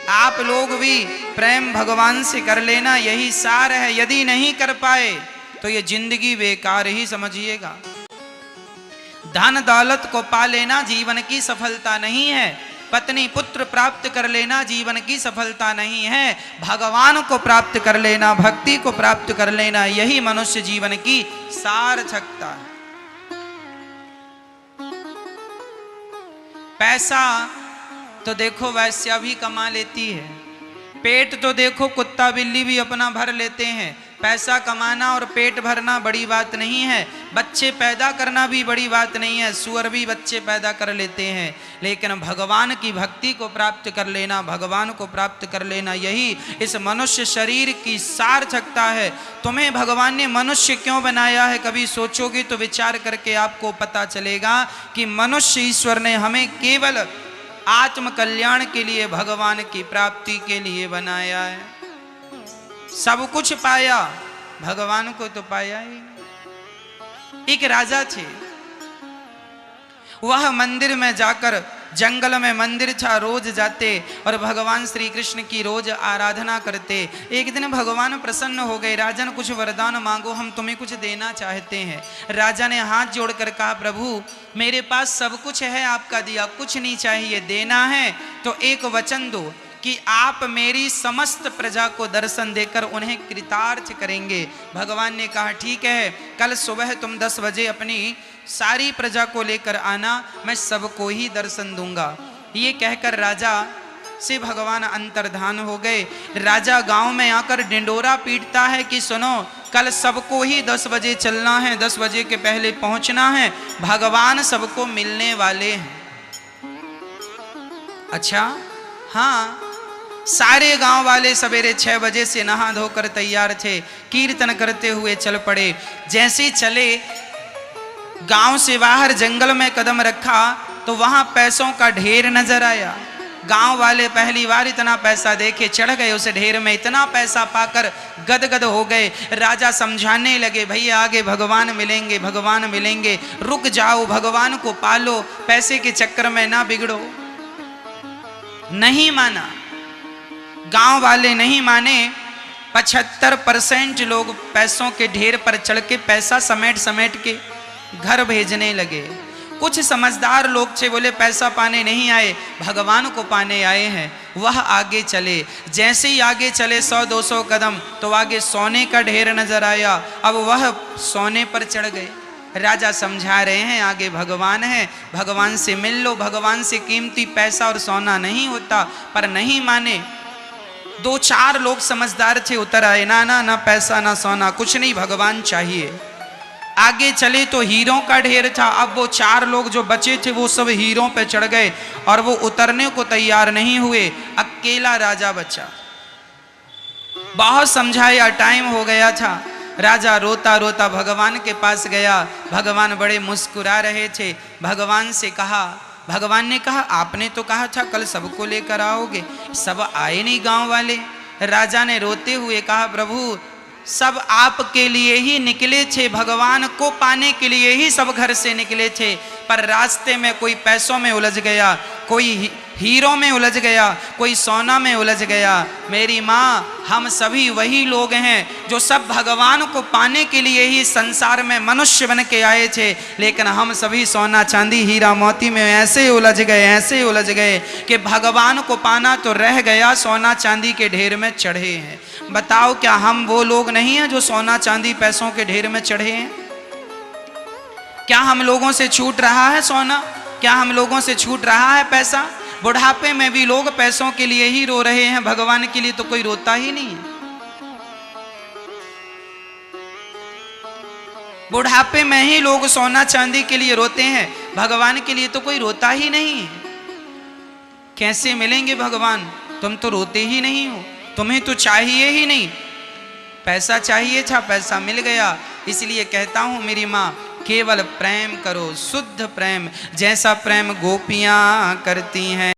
आप लोग भी प्रेम भगवान से कर लेना, यही सार है। यदि नहीं कर पाए तो ये जिंदगी बेकार ही समझिएगा। धन दौलत को पा लेना जीवन की सफलता नहीं है, पत्नी पुत्र प्राप्त कर लेना जीवन की सफलता नहीं है, भगवान को प्राप्त कर लेना, भक्ति को प्राप्त कर लेना, यही मनुष्य जीवन की सार्थकता है। पैसा तो देखो वैश्या भी कमा लेती है, पेट तो देखो कुत्ता बिल्ली भी अपना भर लेते हैं। पैसा कमाना और पेट भरना बड़ी बात नहीं है, बच्चे पैदा करना भी बड़ी बात नहीं है, सुअर भी बच्चे पैदा कर लेते हैं। लेकिन भगवान की भक्ति को प्राप्त कर लेना, भगवान को प्राप्त कर लेना, यही इस मनुष्य शरीर की सार्थकता है। तुम्हें भगवान ने मनुष्य क्यों बनाया है, कभी सोचोगे तो विचार करके आपको पता चलेगा कि मनुष्य ईश्वर ने हमें केवल आत्म कल्याण के लिए, भगवान की प्राप्ति के लिए बनाया है। सब कुछ पाया, भगवान को तो पाया ही। एक राजा थे, वह मंदिर में जाकर, जंगल में मंदिर था, रोज जाते और भगवान श्री कृष्ण की रोज आराधना करते। एक दिन भगवान प्रसन्न हो गए, राजन कुछ वरदान मांगो, हम तुम्हें कुछ देना चाहते हैं। राजा ने हाथ जोड़कर कहा, प्रभु मेरे पास सब कुछ है आपका दिया, कुछ नहीं चाहिए, देना है तो एक वचन दो कि आप मेरी समस्त प्रजा को दर्शन देकर उन्हें कृतार्थ करेंगे। भगवान ने कहा ठीक है, कल सुबह तुम 10 बजे अपनी सारी प्रजा को लेकर आना, मैं सबको ही दर्शन दूंगा। ये कहकर राजा से भगवान अंतर्धान हो गए। राजा गांव में आकर डिंडोरा पीटता है कि सुनो, कल सबको ही 10 बजे चलना है, 10 बजे के पहले पहुंचना है, भगवान सबको मिलने वाले हैं। अच्छा हाँ, सारे गांव वाले सवेरे 6 बजे से नहा धोकर तैयार थे, कीर्तन करते हुए चल पड़े। जैसे चले, गांव से बाहर जंगल में कदम रखा तो वहां पैसों का ढेर नजर आया। गांव वाले पहली बार इतना पैसा देखे, चढ़ गए उस ढेर में, इतना पैसा पाकर गदगद हो गए। राजा समझाने लगे, भैया आगे भगवान मिलेंगे, भगवान मिलेंगे, रुक जाओ, भगवान को पालो, पैसे के चक्कर में ना बिगड़ो। नहीं माना, गांव वाले नहीं माने। 75% लोग पैसों के ढेर पर चढ़ के पैसा समेट समेट के घर भेजने लगे। कुछ समझदार लोग थे, बोले पैसा पाने नहीं आए, भगवान को पाने आए हैं। वह आगे चले, जैसे ही आगे चले 100-200 कदम तो आगे सोने का ढेर नजर आया। अब वह सोने पर चढ़ गए। राजा समझा रहे हैं आगे भगवान है, भगवान से मिल लो, भगवान से कीमती पैसा और सोना नहीं होता, पर नहीं माने। 2-4 लोग समझदार थे, उतर आए, ना ना ना पैसा ना सोना, कुछ नहीं, भगवान चाहिए। आगे चले तो हीरों का ढेर था। अब वो 4 लोग जो बचे थे वो सब हीरों पे चढ़ गए और वो उतरने को तैयार नहीं हुए। अकेला राजा बचा। बहुत समझाया, टाइम हो गया था। राजा रोता रोता भगवान के पास गया। भगवान बड़े मुस्कुरा रहे थे। भगवान से कहा, भगवान ने कहा आपने तो कहा था कल सबको लेकर आओगे, सब आए नहीं गांव वाले। राजा ने रोते हुए कहा, प्रभु सब आपके लिए ही निकले थे, भगवान को पाने के लिए ही सब घर से निकले थे, पर रास्ते में कोई पैसों में उलझ गया, कोई हीरों में उलझ गया, कोई सोना में उलझ गया। मेरी माँ, हम सभी वही लोग हैं जो सब भगवान को पाने के लिए ही संसार में मनुष्य बन के आए थे, लेकिन हम सभी सोना चांदी हीरा मोती में ऐसे उलझ गए, ऐसे उलझ गए कि भगवान को पाना तो रह गया, सोना चांदी के ढेर में चढ़े हैं। बताओ क्या हम वो लोग नहीं हैं जो सोना चांदी पैसों के ढेर में चढ़े हैं? क्या हम लोगों से छूट रहा है सोना? क्या हम लोगों से छूट रहा है पैसा? बुढ़ापे में भी लोग पैसों के लिए ही रो रहे हैं, भगवान के लिए तो कोई रोता ही नहीं है। बुढ़ापे में ही लोग सोना चांदी के लिए रोते हैं, भगवान के लिए तो कोई रोता ही नहीं है। कैसे मिलेंगे भगवान? तुम तो रोते ही नहीं हो, तुम्हें तो चाहिए ही नहीं। पैसा चाहिए था, पैसा मिल गया। इसलिए कहता हूं मेरी माँ, केवल प्रेम करो, शुद्ध प्रेम, जैसा प्रेम गोपियां करती हैं।